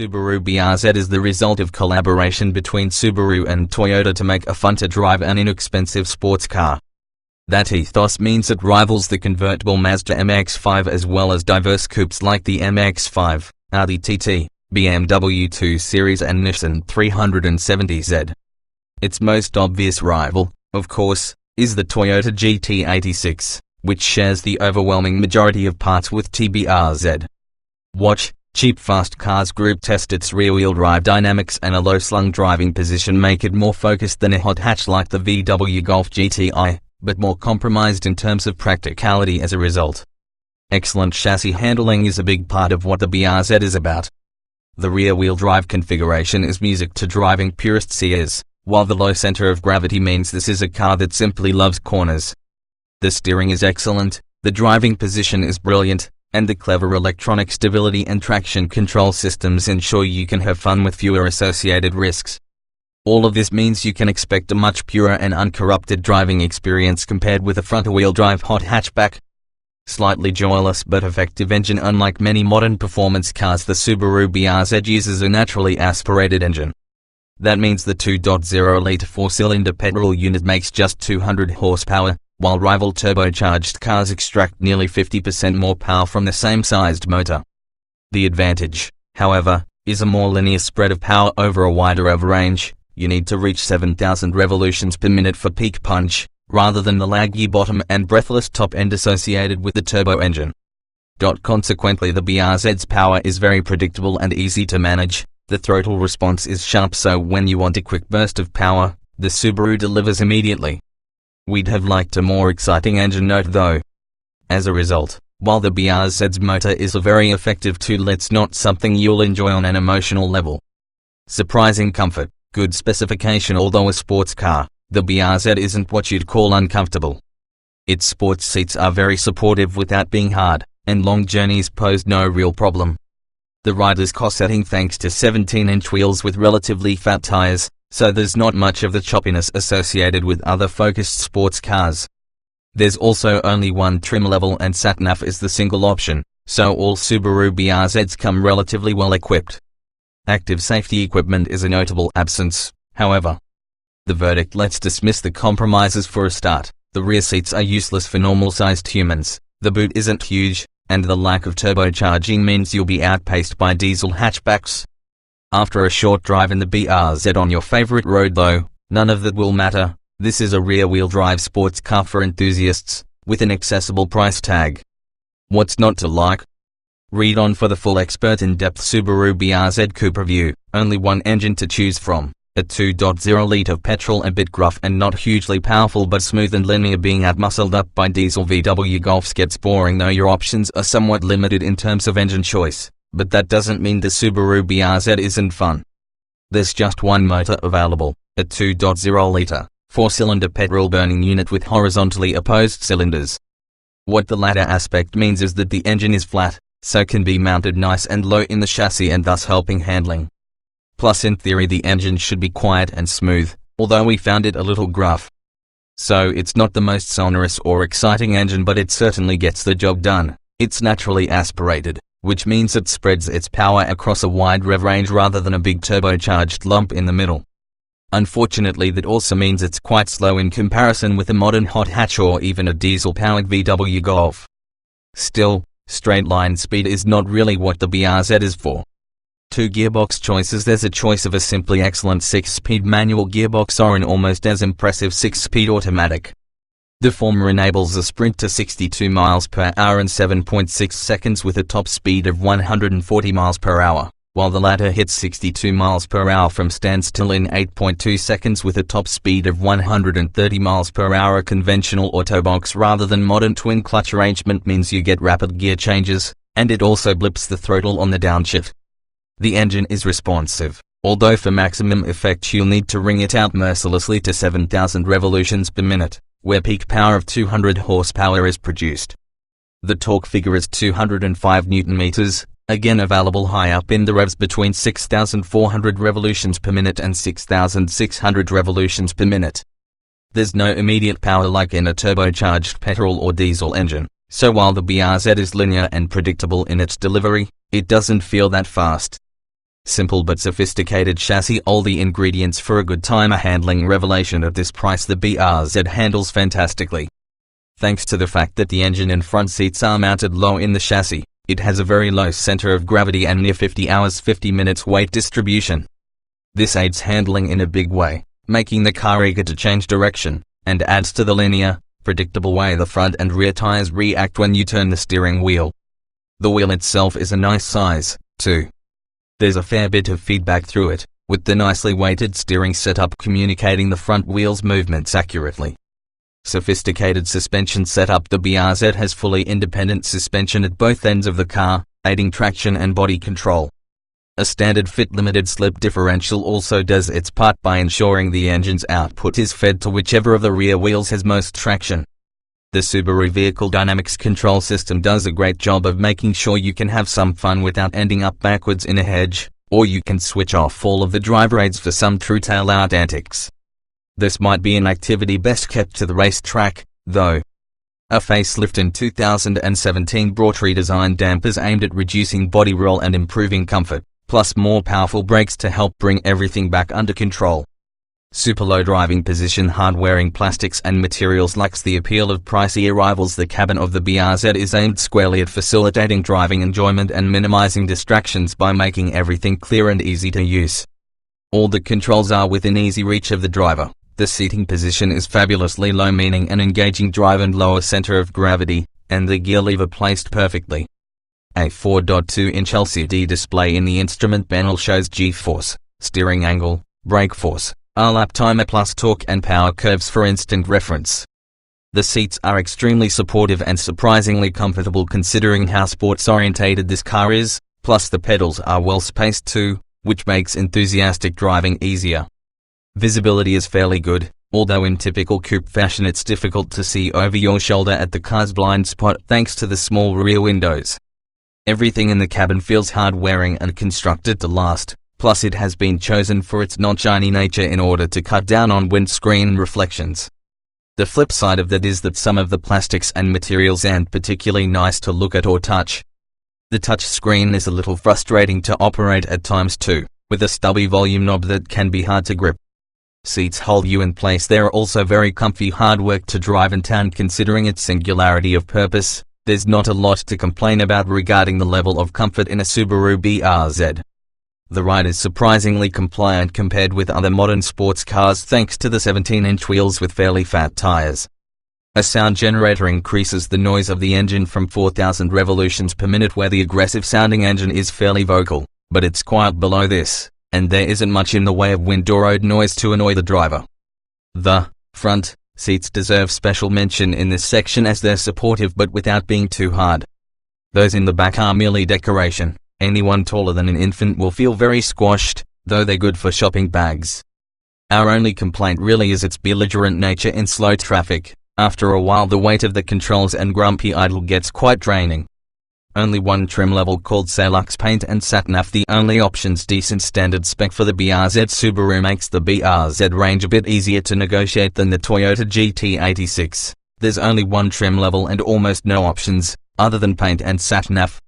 Subaru BRZ is the result of collaboration between Subaru and Toyota to make a fun-to-drive and inexpensive sports car. That ethos means it rivals the convertible Mazda MX-5 as well as diverse coupes like the MX-5, Audi TT, BMW 2 Series and Nissan 370Z. Its most obvious rival, of course, is the Toyota GT86, which shares the overwhelming majority of parts with TBRZ. Watch, Cheap Fast Cars Group test its rear-wheel drive dynamics and a low-slung driving position make it more focused than a hot hatch like the VW Golf GTI, but more compromised in terms of practicality as a result. Excellent chassis handling is a big part of what the BRZ is about. The rear-wheel drive configuration is music to driving purists' ears, while the low center of gravity means this is a car that simply loves corners. The steering is excellent, the driving position is brilliant, and the clever electronic stability and traction control systems ensure you can have fun with fewer associated risks. All of this means you can expect a much purer and uncorrupted driving experience compared with a front-wheel drive hot hatchback. Slightly joyless but effective engine. Unlike many modern performance cars, the Subaru BRZ uses a naturally aspirated engine. That means the 2.0-liter four-cylinder petrol unit makes just 200 horsepower, while rival turbocharged cars extract nearly 50% more power from the same sized motor. The advantage, however, is a more linear spread of power over a wider range. You need to reach 7,000 revolutions per minute for peak punch, rather than the laggy bottom and breathless top end associated with the turbo engine. Consequently, the BRZ's power is very predictable and easy to manage. The throttle response is sharp, so when you want a quick burst of power, the Subaru delivers immediately. We'd have liked a more exciting engine note though. As a result, while the BRZ's motor is a very effective tool, it's not something you'll enjoy on an emotional level. Surprising comfort, good specification. Although a sports car, the BRZ isn't what you'd call uncomfortable. Its sports seats are very supportive without being hard, and long journeys pose no real problem. The ride is cost-setting thanks to 17-inch wheels with relatively fat tires, so there's not much of the choppiness associated with other focused sports cars. There's also only one trim level and sat-nav is the single option, so all Subaru BRZs come relatively well equipped. Active safety equipment is a notable absence, however. The verdict: let's dismiss the compromises for a start. The rear seats are useless for normal-sized humans, the boot isn't huge, and the lack of turbocharging means you'll be outpaced by diesel hatchbacks. After a short drive in the BRZ on your favorite road though, none of that will matter. This is a rear-wheel drive sports car for enthusiasts, with an accessible price tag. What's not to like? Read on for the full expert in-depth Subaru BRZ coupe review. Only one engine to choose from, a 2.0-liter petrol, a bit gruff and not hugely powerful but smooth and linear. Being out-muscled up by diesel VW Golfs gets boring though. Your options are somewhat limited in terms of engine choice. But that doesn't mean the Subaru BRZ isn't fun. There's just one motor available, a 2.0-liter, four-cylinder petrol-burning unit with horizontally opposed cylinders. What the latter aspect means is that the engine is flat, so can be mounted nice and low in the chassis and thus helping handling. Plus, in theory, the engine should be quiet and smooth, although we found it a little gruff. So it's not the most sonorous or exciting engine, but it certainly gets the job done. It's naturally aspirated, which means it spreads its power across a wide rev range rather than a big turbocharged lump in the middle. Unfortunately, that also means it's quite slow in comparison with a modern hot hatch or even a diesel-powered VW Golf. Still, straight-line speed is not really what the BRZ is for. Two gearbox choices: there's a choice of a simply excellent 6-speed manual gearbox or an almost as impressive 6-speed automatic. The former enables a sprint to 62 miles per hour in 7.6 seconds with a top speed of 140 miles per hour, while the latter hits 62 miles per hour from standstill in 8.2 seconds with a top speed of 130 miles per hour. A conventional autobox rather than modern twin clutch arrangement means you get rapid gear changes, and it also blips the throttle on the downshift. The engine is responsive, although for maximum effect you'll need to wring it out mercilessly to 7,000 revolutions per minute, where peak power of 200 horsepower is produced. The torque figure is 205 Nm, again available high up in the revs between 6,400 revolutions per minute and 6,600 revolutions per minute. There's no immediate power like in a turbocharged petrol or diesel engine, so while the BRZ is linear and predictable in its delivery, it doesn't feel that fast. Simple but sophisticated chassis, all the ingredients for a good time. A handling revelation at this price. The BRZ handles fantastically. Thanks to the fact that the engine and front seats are mounted low in the chassis, it has a very low center of gravity and near 50 hours 50 minutes weight distribution. This aids handling in a big way, making the car eager to change direction, and adds to the linear, predictable way the front and rear tires react when you turn the steering wheel. The wheel itself is a nice size, too. There's a fair bit of feedback through it, with the nicely weighted steering setup communicating the front wheel's movements accurately. Sophisticated suspension setup. The BRZ has fully independent suspension at both ends of the car, aiding traction and body control. A standard fit limited slip differential also does its part by ensuring the engine's output is fed to whichever of the rear wheels has most traction. The Subaru Vehicle Dynamics Control System does a great job of making sure you can have some fun without ending up backwards in a hedge, or you can switch off all of the driver aids for some true tail-out antics. This might be an activity best kept to the racetrack, though. A facelift in 2017 brought redesigned dampers aimed at reducing body roll and improving comfort, plus more powerful brakes to help bring everything back under control. Super low driving position. Hard-wearing plastics and materials lacks the appeal of pricey arrivals. The cabin of the BRZ is aimed squarely at facilitating driving enjoyment and minimizing distractions by making everything clear and easy to use. All the controls are within easy reach of the driver. The seating position is fabulously low, meaning an engaging drive and lower center of gravity, and the gear lever placed perfectly. A 4.2-inch LCD display in the instrument panel shows G-force, steering angle, brake force, lap timer plus torque and power curves for instant reference. The seats are extremely supportive and surprisingly comfortable considering how sports-orientated this car is, plus the pedals are well spaced too, which makes enthusiastic driving easier. Visibility is fairly good, although in typical coupe fashion it's difficult to see over your shoulder at the car's blind spot thanks to the small rear windows. Everything in the cabin feels hard-wearing and constructed to last. Plus it has been chosen for its non-shiny nature in order to cut down on windscreen reflections. The flip side of that is that some of the plastics and materials aren't particularly nice to look at or touch. The touch screen is a little frustrating to operate at times too, with a stubby volume knob that can be hard to grip. Seats hold you in place. They're also very comfy, hard work to drive in town considering its singularity of purpose. There's not a lot to complain about regarding the level of comfort in a Subaru BRZ. The ride is surprisingly compliant compared with other modern sports cars thanks to the 17-inch wheels with fairly fat tires. A sound generator increases the noise of the engine from 4,000 revolutions per minute, where the aggressive-sounding engine is fairly vocal, but it's quiet below this, and there isn't much in the way of wind or road noise to annoy the driver. The front seats deserve special mention in this section as they're supportive but without being too hard. Those in the back are merely decoration. Anyone taller than an infant will feel very squashed, though they're good for shopping bags. Our only complaint really is its belligerent nature in slow traffic. After a while the weight of the controls and grumpy idle gets quite draining. Only one trim level called Salux Paint and Sat-Nav the only options. Decent standard spec for the BRZ. Subaru makes the BRZ range a bit easier to negotiate than the Toyota GT86. There's only one trim level and almost no options, other than paint and Sat-Nav.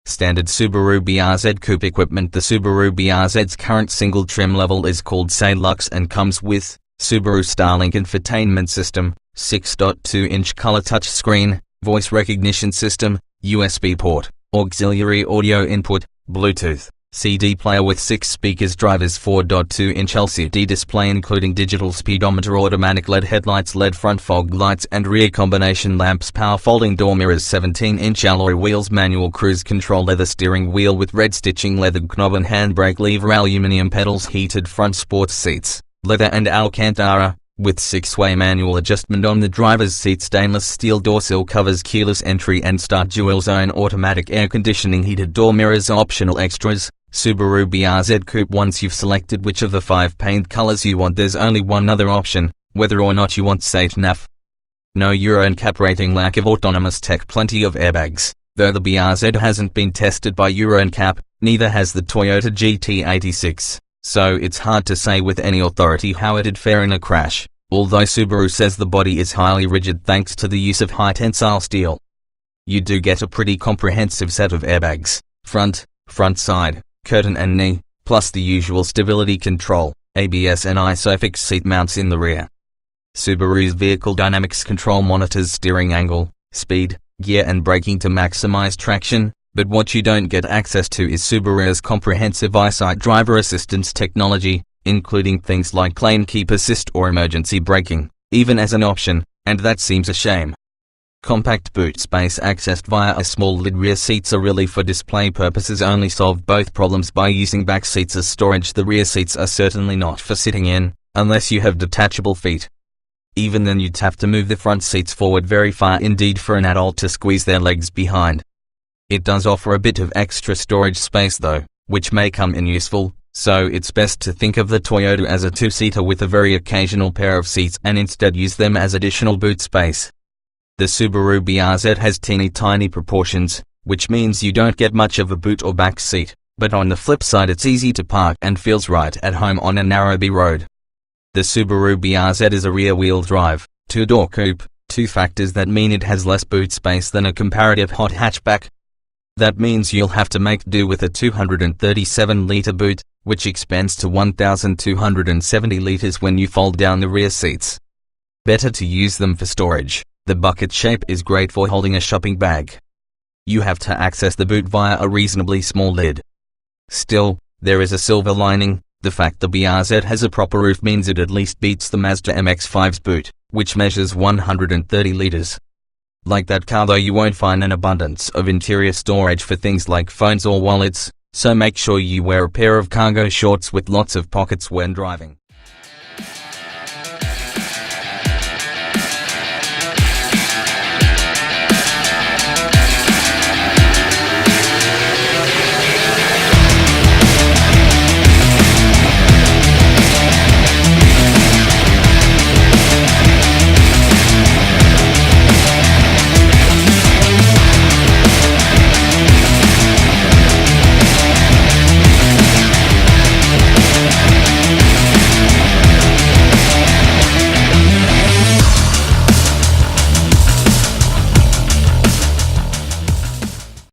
Standard Subaru BRZ coupe equipment. The Subaru BRZ's current single trim level is called Salux and comes with Subaru Starlink infotainment system, 6.2-inch color touchscreen, voice recognition system, USB port, auxiliary audio input, Bluetooth, CD player with 6 speakers, driver's 4.2-inch LCD display including digital speedometer, automatic LED headlights, LED front fog lights and rear combination lamps, power folding door mirrors, 17-inch alloy wheels, manual cruise control, leather steering wheel with red stitching, leathered knob and handbrake lever, aluminum pedals, heated front sports seats, leather and Alcantara, with 6-way manual adjustment on the driver's seat, stainless steel door sill covers, keyless entry and start, dual zone automatic air conditioning, heated door mirrors. Optional extras. Subaru BRZ Coupe. Once you've selected which of the 5 paint colors you want, there's only one other option, whether or not you want Sat-Nav. No Euro NCAP rating, lack of autonomous tech, plenty of airbags. Though the BRZ hasn't been tested by Euro NCAP, neither has the Toyota GT86, so it's hard to say with any authority how it'd fare in a crash, although Subaru says the body is highly rigid thanks to the use of high tensile steel. You do get a pretty comprehensive set of airbags, front, side, curtain and knee, plus the usual stability control, ABS and ISOFIX seat mounts in the rear. Subaru's vehicle dynamics control monitors steering angle, speed, gear and braking to maximize traction, but what you don't get access to is Subaru's comprehensive EyeSight driver assistance technology, including things like lane keep assist or emergency braking, even as an option, and that seems a shame. Compact boot space accessed via a small lid. Rear seats are really for display purposes only. Solved both problems by using back seats as storage. The rear seats are certainly not for sitting in, unless you have detachable feet. Even then you'd have to move the front seats forward very far indeed for an adult to squeeze their legs behind. It does offer a bit of extra storage space though, which may come in useful, so it's best to think of the Toyota as a two-seater with a very occasional pair of seats and instead use them as additional boot space. The Subaru BRZ has teeny tiny proportions, which means you don't get much of a boot or back seat, but on the flip side it's easy to park and feels right at home on a narrow B road. The Subaru BRZ is a rear-wheel drive, two-door coupe, two factors that mean it has less boot space than a comparative hot hatchback. That means you'll have to make do with a 237-litre boot, which expands to 1,270 litres when you fold down the rear seats. Better to use them for storage. The bucket shape is great for holding a shopping bag. You have to access the boot via a reasonably small lid. Still, there is a silver lining. The fact the BRZ has a proper roof means it at least beats the Mazda MX-5's boot, which measures 130 litres. Like that car though, you won't find an abundance of interior storage for things like phones or wallets, so make sure you wear a pair of cargo shorts with lots of pockets when driving.